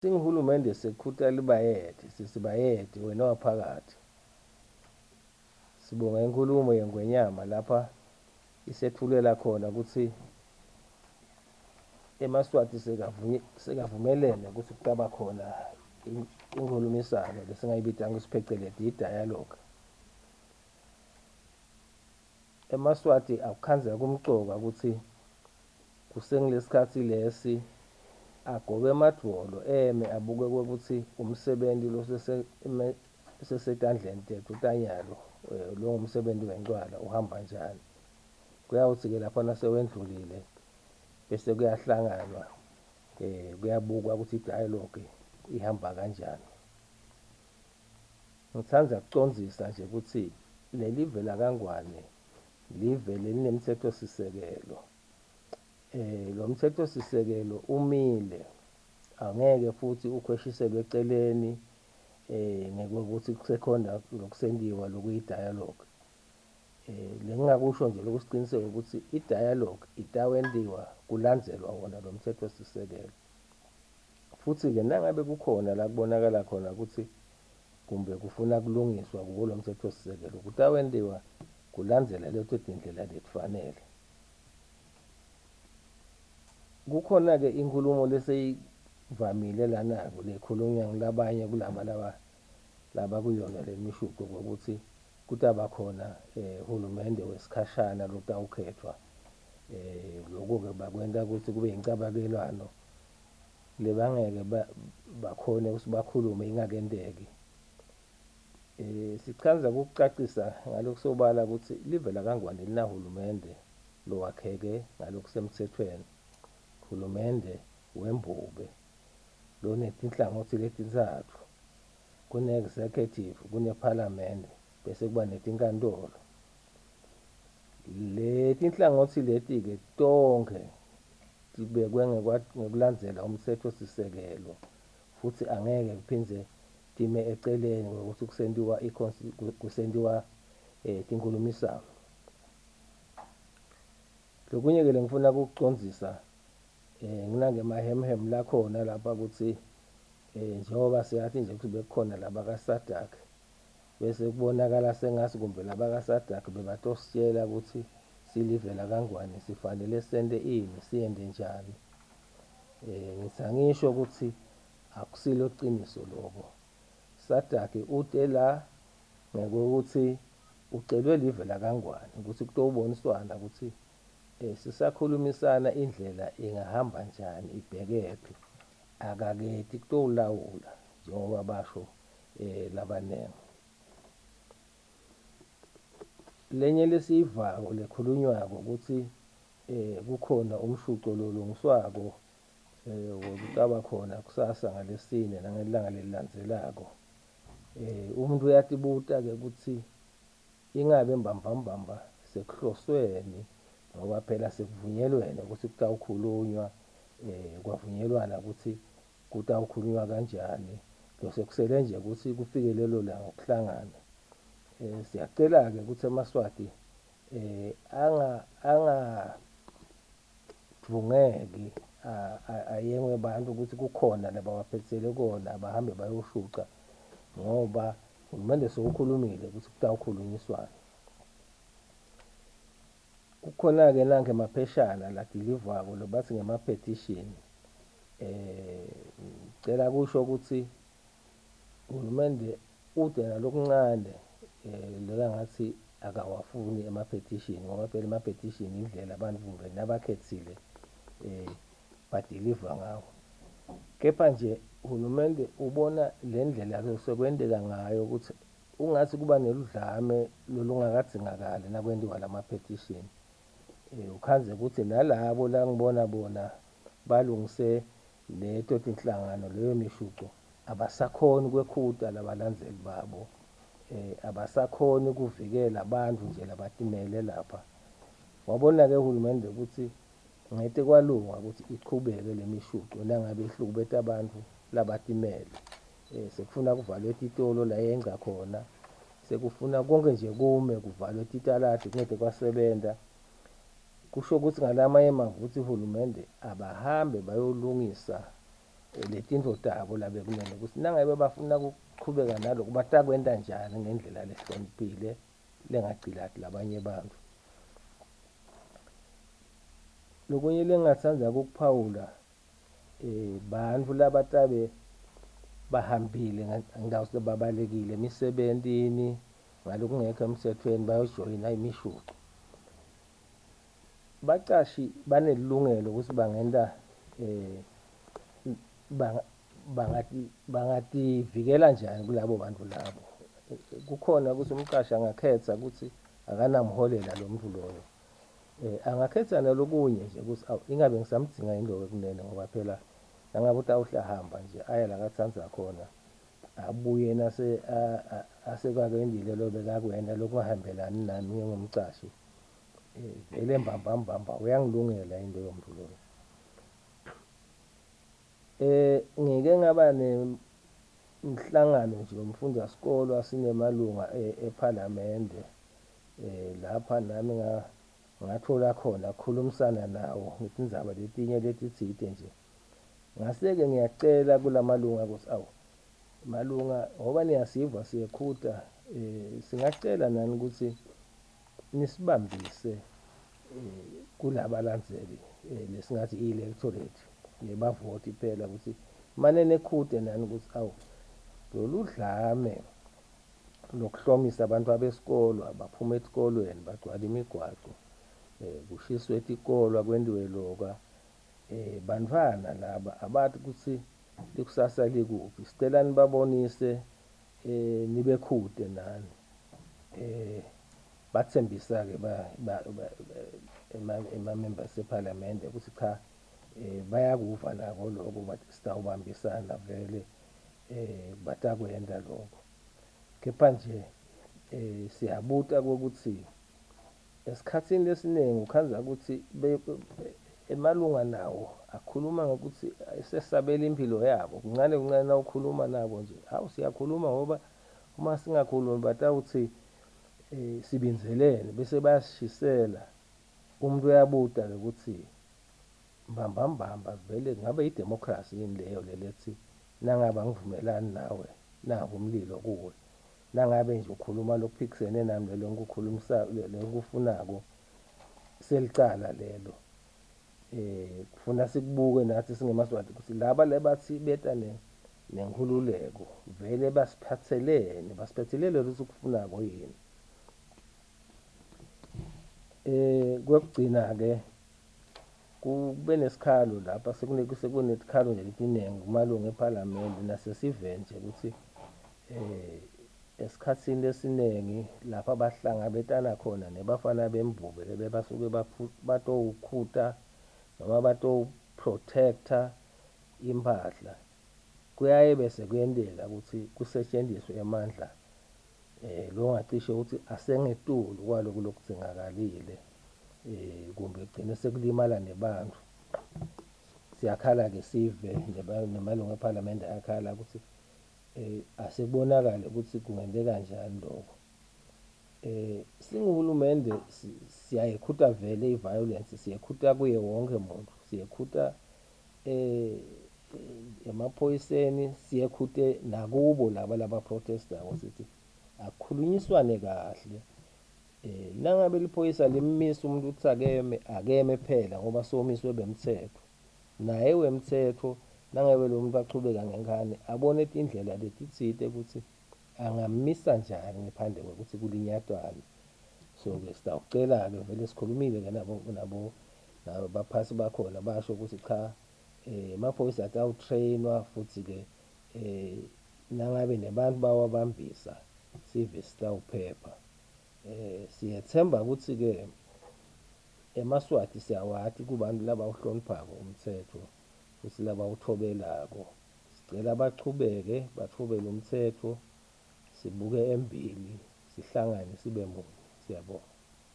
Singihulumende sekukhuthala ibayede, sisibayede wena waphakathi. Sibonga inkulumo yeNgwenyama lapha isethulela khona ukuthi eMaswati sekavumelene ukuthi kutaba khona inkulumisano lesingayibitanga isipheceledi i-dialogue. eMaswati akukhanzeka kumcoka ukuthi kusengilesikhathi lesi agobe emadvolo eme abuke ukuthi umsebenzi lo sesetandleni tethu utanyalo lo ngumsebenzi wencwala uhamba njani. Kuyawuthi-ke lapha nasewendlulile bese kuyahlanganwa kuyabukwa ukuthi i-dialogue ihamba kanjani. Ngithanda ukucondzisa nje ukuthi lelive lakangwane live lelinemthetho sisekelo. Lo mthetho sisekelo umile, angeke futhi ukhweshiselwe eceleni ngekuthi kusekhona lokusendiwa lokuyi-dialogue. Lengingakusho nje lokusiqiniseka ukuthi i-dialogue itawendiwa kulandzelwa wona lo mthetho sisekelo. Futhi-ke nangabe kukhona la kubonakala khona ukuthi kumbe kufuna kulungiswa kuwo lo mthetho sisekelo kutawendiwa kulandzela leto tindlela letifanele. Kukhona-ke inkulumo leseyivamile lana-ke lekhulunywa ngilabanye kulaba laba kuyona le mishuqo ngokuthi kutaba khona hulumende wesikhashana lotawukhethwa. Lokho-ke bakwenta ukuthi kube yincabakelwano lebangeke bakhone ukuthi bakhulume ingakenteki. Sichanza kukucacisa ngalokusobala ukuthi live lakangwane linahulumende lowakheke ngalokusemthethweni. Hulumende wembube lonetinhlangothi letintsatfu, kune-executive, kune-parliament, bese kuba netinkantolo. Letinhlangothi leti-ke tonke tibekwe ngekulandzela umthetho sisekelo futhi angeke kuphindze time eceleni ngokuthi kusendiwa tinkulumisano. Lokunye-ke lengifuna kukucondzisa nginangemahemhem lakhona lapha ukuthi njengoba siyathi nje ukuthi bekukhona laba kaSadak bese kubonakala sengathi kumbe laba kaSadak bebatositshela ukuthi silive lakangwane sifanele sente ini siyende njani. Ngisho ukuthi akusilo qiniso lokho. Sadak ute la ngokuthi ucelwe live lakangwane ukuthi kutoboniswana ukuthi sisakhulumisana indlela ingahamba njani ibhekephi, akaketi kutowulawula njengoba basho labanengi. Lenye lesiyivako lekhulunywako ukuthi kukhona umshuco lo lungiswako wokutaba khona kusasa ngalesine nangelanga lelilandzelako. Umuntu uyatibuta-ke ukuthi ingabe mbambambamba sekuhlosweni ngoba phela sekuvunyelwene ukuthi kutawukhulunywa kwavunyelwana ukuthi kutawukhulunywa kanjani. Bese kusele nje ukuthi kufike lelo langa ukuhlangana. Siyacela-ke ukuthi eMaswati angadvungeki ayengwe bantu ukuthi kukhona labawaphethele kona bahambe bayoshuca ngoba hulumende sewukhulumile ukuthi kutawukhulunyiswana. Kukhona-ke nange mapheshana ladilivwako lobathi ngema-petition. Ngicela kusho ukuthi hulumende ude nalokuncane lekangathi akawafuni ema-petition ngoba phela ama-petition indlela abantu kumbe nabakhethile badiliva ngawo. Kepha nje hulumende ubona le ndlela sekwendeka ngayo ukuthi ungathi kuba neludlame lolungakadzingakali nakwendiwa lama-petition. Ukhanze ukuthi nalabo la ngibona bona balungise leto tinhlangano leyo mishuco abasakhoni ukwekhuta labalandzeli babo, abasakhoni ukuvikela abantu nje labatimele lapha. Wabona-ke hulumende ukuthi ngete kwalunga ukuthi ichubeke le mishuco nangabe ihlukubeta abantu labatimele. Sekufuna kuvalwe titolo la yenca khona, sekufuna konke nje kume kuvalwe titaladi kungeke kwasebenta. Kusho ukuthi ngalamanye amava ukuthi hulumende abahambe bayolungisa letindvo tabo la bekunene kutsi nangabe bafuna kuqhubeka naloko batakwenta njani ngendlela lehloniphile lengagcilati labanye bantfu. Lokunye lengatsandza kukuphawula bantfu labatabe bahambile ngendawo sebabalekile emisebentini ngalokungekho emtsetfweni bayojoyina imishuco. Bacashi banelilungelo ukuthi bangenta bangativikela njani kulabo bantfu labo. Kukhona ukuthi umcashi angakhetsa ukuthi akanamholela lo mntu loyo. Angakhetsa nalokunye nje ukuthi ingabe ngisamdzinga yini lo wekunene ngoba phela nangabe utawuhlahamba nje aya la katsandza khona abuye nase asekakwendile lo bekakwenta lokungahambelani nami ngingumcashi. Vele mbamba uyangilungela yini loyo mntu loyo. Ngike ngaba nemhlangano nje womfundasikolo asinemalunga ephalamende lapha nami ngathola khona khulumisana nawo ngetindzaba letinye letitsite nje. Ngase-ke ngiyacela kulamalunga ukuthi malunga ngoba niyasiva siyekhuta singacela nani ukuthi nisibambise kulabalandzeli lesingathi i-electorate nebavoti phela ukuthi mane nekhute nani ukuthi lolu dlame lokuhlomisa abantu abesikolo abaphuma etikolweni bagcwala imigwaqo kushiswe etikolwa kwendiwe loka bantfwana laba abathi ukuthi likusasa likuphi. Sicela nibabonise nibekhute nani. Batsembisa-ke ema-members ephalamende ukuthi cha bayakuva nako lokho bathi sitawubambisana vele batakwenta lokho. Kepha nje siyabuta kokuthi esikhatsini lesiningi ukhanza ukuthi emalunga nawo akhuluma ngokuthi sesabela impilo yabo kuncane nawukhuluma nabo nje siyakhuluma ngoba uma singakhulumi batawuthi sibinzelene bese bayasishisela. Umuntu uyabuta-ke ukuthi mbamba vele ngabe idemocracy yini leyo lethi nangabe angivumelani nawe nangu umlilo kuwe nangabe nje ukhuluma lokuphikisene nami lelo ngikufunako selicala lelo. Kufuna sikubuke nathi singemaswati ukuthi laba lebathi beta nenkhululeko vele basiphathelene ukuthi ukufunako yini. Kwekugcina-ke kube nesikhalo lapha sekunetikhalo nje letiningi kumalunga ephalamende nasesive nje ukuthi esikhatsini lesiningi lapha bahlangabetana khona nebafana bembube bebasuke batowukhuta noma batoprotecta imphahla kuyaye bese kuyenteka ukuthi kusetshenziswe emandla longacishe ukuthi asengetulu kwaloku lokudzingakalile kumbe kugcine sekulimala nebantfu. Siyakhala-ke sive nemalunga ephalamende ayakhala ukuthi asekubonakale ukuthi kungenteka njani lokho. Singuhulumende siyayekhuta vele i-violence siyekhuta kuye wonke muntu siyekhuta emaphoyiseni siyekhute nakubo laba protestako sithi akukhulunyiswane kahle. Nangabe liphoyisa limmisa umuntu ukuthi akeme phela ngoba somiswe bemthetho naye wemthetho nangabe lo muntu aqhubeka ngenkani abone tindlela letitsite ukuthi angammisa njani ngaphandle kokuthi kulinyatwane. So-ke sitawucela-ke vele sikhulumile-ke nabo baphasi bakhona basho ukuthi cha amaphoyisa atawutrainwa futhi-ke nangabe nebantu bawabambisa sive sitawuphepha. Siyethemba ukuthi-ke emaswati siyawati kubantu labawuhloniphako umthetho futhi labawuthobelako. Sicela bachubeke bathobele umthetho sibuke embili sihlangane sibe munye. Siyabonga.